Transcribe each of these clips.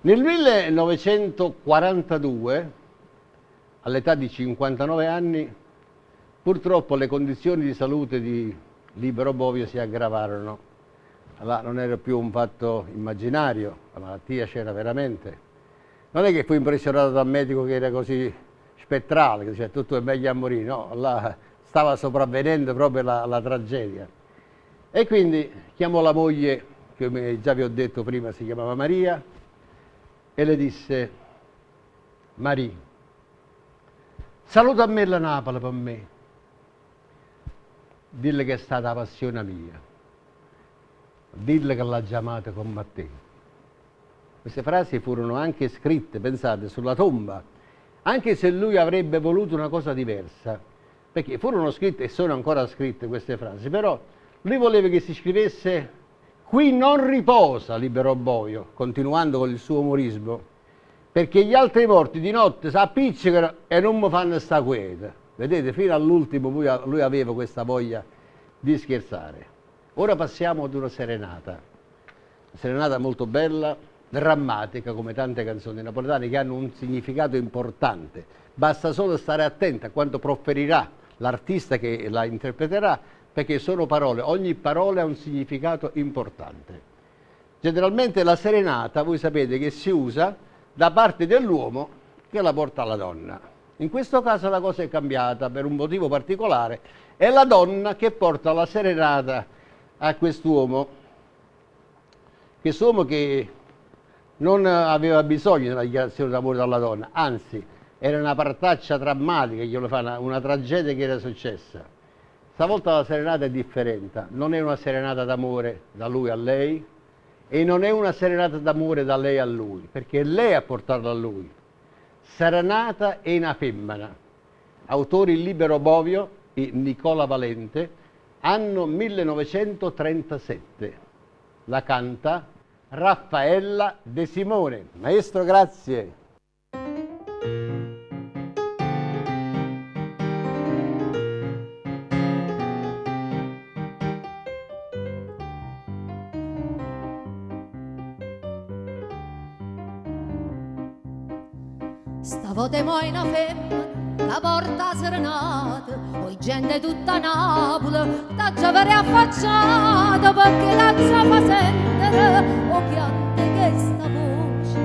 Nel 1942, all'età di 59 anni, purtroppo le condizioni di salute di Libero Bovio si aggravarono. Allora, non era più un fatto immaginario, la malattia c'era veramente. Non è che fu impressionato dal medico che era così spettrale, che diceva tutto è meglio a morire, no, là stava sopravvenendo proprio la tragedia. E quindi chiamò la moglie, che come già vi ho detto prima si chiamava Maria, e le disse: Maria, saluta a me la Napoli per me, dille che è stata la passione mia, dille che l'ha chiamata con te. Queste frasi furono anche scritte, pensate, sulla tomba, anche se lui avrebbe voluto una cosa diversa, perché furono scritte e sono ancora scritte queste frasi, però lui voleva che si scrivesse: qui non riposa Libero Bovio, continuando con il suo umorismo, perché gli altri morti di notte si appiccicano e non mi fanno sta quieta. Vedete, fino all'ultimo lui aveva questa voglia di scherzare. Ora passiamo ad una serenata molto bella, drammatica, come tante canzoni napoletane che hanno un significato importante. Basta solo stare attenti a quanto proferirà l'artista che la interpreterà, perché sono parole, ogni parola ha un significato importante. Generalmente la serenata, voi sapete che si usa da parte dell'uomo che la porta alla donna. In questo caso la cosa è cambiata per un motivo particolare, è la donna che porta la serenata a quest'uomo, che non aveva bisogno della dichiarazione d'amore dalla donna, anzi era una partaccia drammatica, glielo fa una tragedia che era successa. Stavolta la serenata è differente, non è una serenata d'amore da lui a lei e non è una serenata d'amore da lei a lui, perché è lei a portarlo a lui. Serenata è una femmina. Autori Libero Bovio e Nicola Valente, anno 1937. La canta Raffaella De Simone. Maestro, grazie. Stavote moi una femmina che porta serenata, poi gente tutta Napoli t'ha già per affacciata, perché t'ha già fa sentire o piante che sta voce,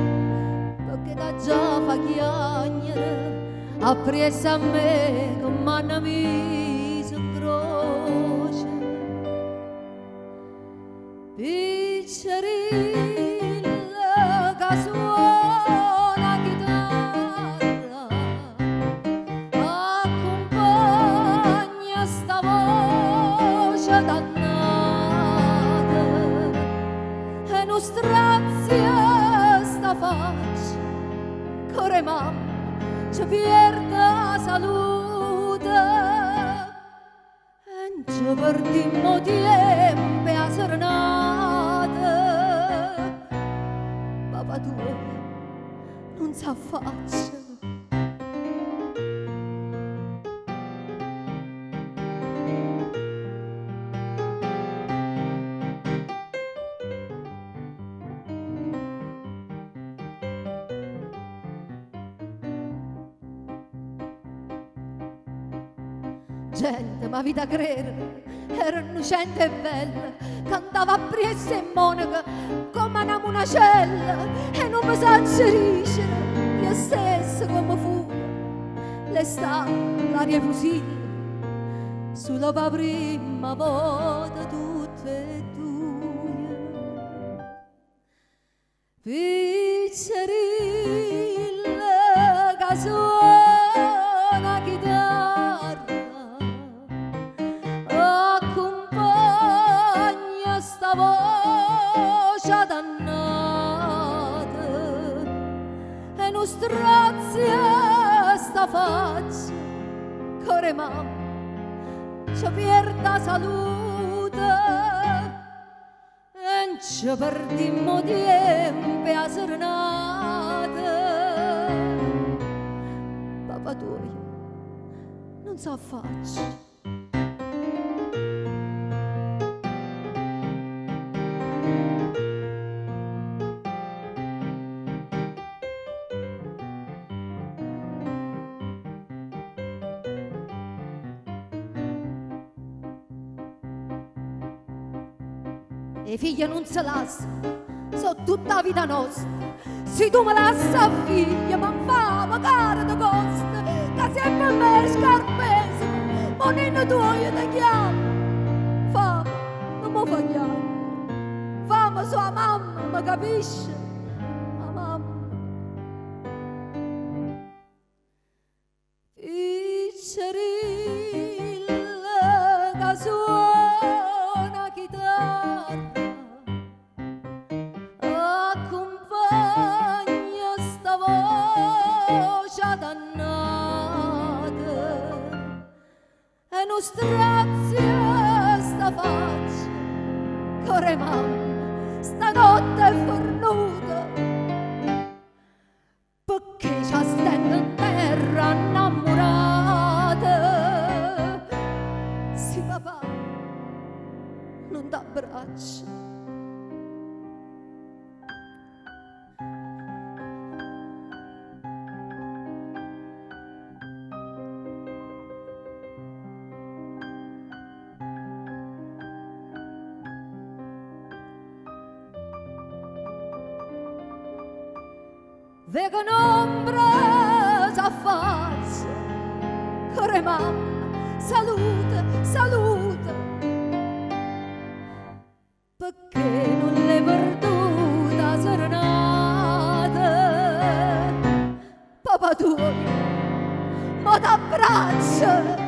perché t'ha già fa chiagnere appresso a me che m'hanno messo in croce. Piccerilla che suona chitarra accompagna sta voce dannata e non strazia sta faccia core mamma ci perda salute e non ci perdimmo tempo a serenata. Papà tuo non sa faccia. Gente, ma vita credere, era innocente e bella, cantava a Priesta e Monaca come una monacella e non mi sa dicere io stessa come fu l'estate, l'aria fusilli sulla prima volta tutte e due. Piccerilla che suona chitarra accompagna sta voce dannata e non strazia sta faccia core mamma ci perda salute e non ci perdimmo tempo a serenata. Papà tuo non sa faccia. i figli non si lasciano, so tutta la vita nostra. Se tu mi lasci a figlia, ma fa magari da costa, che sempre a me scarpese, ma non tuoi ti chiamo. Fama, non mi fa chiamare. Fama sua mamma, ma capisce? La mamma. Piccerilla che suona chitarra, accompagna sta voce dannata e non strazia sta faccia. Core mamma, stanotte è fornuta, perché ci stendo in terra innamorata. Sì papà, non t'abbraccio. Vedo un'ombra s'affaccia, core mamma, salute, salute, perché non l'hai perduta serenata. Papà tuo, ma t'abbraccia.